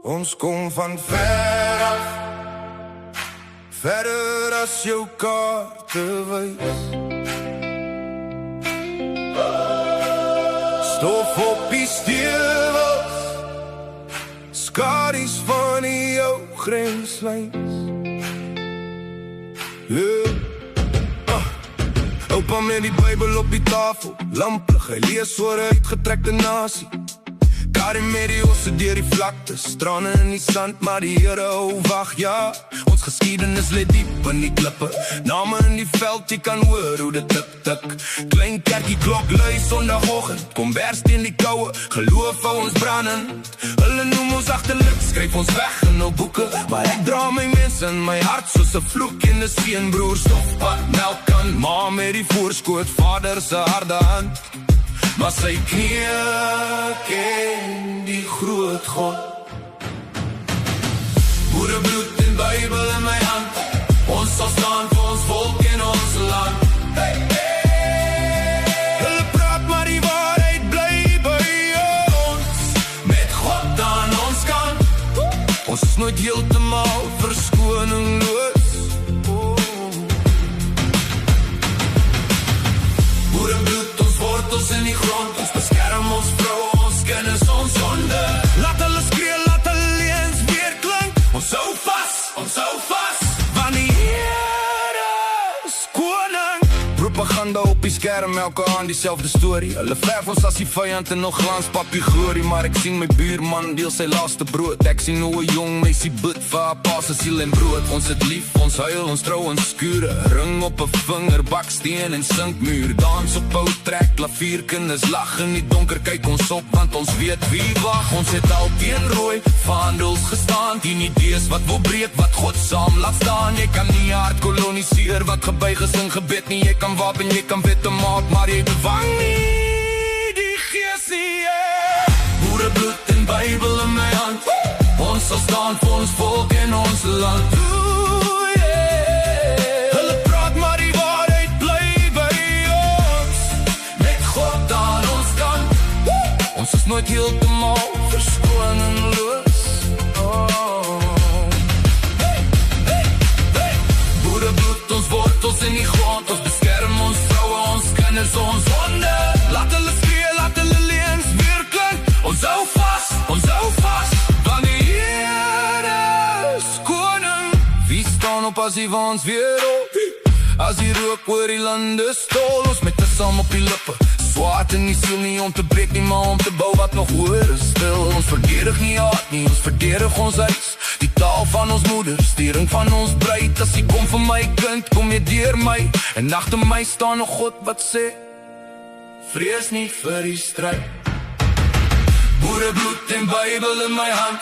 Ons kom van ver af, verder as jou kaarte wys. Stof op die stewels, skadu's van die jou grenslyns. Oupa met die Bybel op die tafel, lamplig, hy lees oor 'n uitgetrekte nasie. Karin met die osse deur die vlaktes, strane in die sand, maar die Here hou wag, ja. Ons geskiedenis lê diep in die klippe, name in die veld, jy kan hoor hoe dit tik, tik. Klein kerkie klok lui sondagoggend, kom bers teen die koue, geloof hou ons brandend. Hulle noem ons agterlik, skryf ons weg in hul boeke, maar ek dra my mense in my hart soos 'n vloek en 'n seën, broer, stofpad, melkkan, ma met die voorskoot, vader se harde hand. Maar sy knieë ken die groot God. Boerebloed en Bybel in my hand, ons sal staan vir ons volk en ons land. Hey, hey. Hulle praat maar die waarheid bly by ons, met God aan ons kant. Ons is nooit heeltemal verskoningsloos. Boerebloed, ons wortels in die grond, ons beskerm ons vrou, ons kinders, ons sonde. Laat hulle skree, laat hulle leuns weer klink. Ons hou vas, want die Here is koning. Propaganda op die skerm, elke aand dieselfde storie. Hulle verf ons as die vyand in nog glanspapie glorie. Maar ek sien my buurman deel sy laaste brood. Ek sien hoe 'n jong meisie bid vir haar pa se siel en brood. Ons het lief, ons huil, ons trou ons skure. Ring op 'n vinger, baksteen en sinkmuur. Dans op ou trek, klavierkinders lag in die donker, kyk ons op, want ons weet wie wag. Ons het al teen rooi vaandels gestaan, die idees wat wil breek, wat God saam laat staan. Jy kan nie hart koloniseer wat gebuig is in gebed nie. Jy kan wapen, jy kan wette maak, maar jy bewang nie die gees nie, yeah. Boerebloed en Bybel in my hand, ons sal staan vir ons volk en ons land. Ooh, yeah. Hulle praat maar die waarheid bly by ons, met God aan ons kant. Ons is nooit heeltemal verskoningsloos. Boerebloed, ons wortels in die grond, ons beskerm ons vroue, ons kinders, ons honde. Laat hulle skree, laat hulle leuns weer klink. Ons hou vas, want die Here is koning. Wie staan op as die waans weer op, as die rook oor die lande stol. Ons met 'n saam op die lippe, swaard in die siel, nie om te breek nie, maar om te bou wat nog hoor is stil. Ons verdedig nie haat nie, ons verdedig ons huis, die taal van ons moeders, die ring van ons bruid. As jy kom vir my kind, kom jy deur my, en agter my staan nog God wat sê, vrees nie vir die stryd. Boerebloed en Bybel in my hand,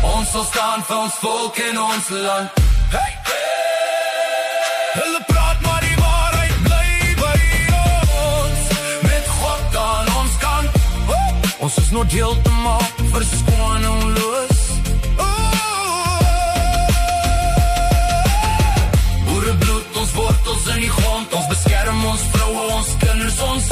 ons sal staan vir ons volk en ons land. Hey, hey. Hulle praat maar die waarheid bly by ons, met God aan ons kant. Ons is nooit heeltemal verskoningsloos. Boerebloed, ons wortels in die grond, ons beskerm ons vroue, ons kinders, ons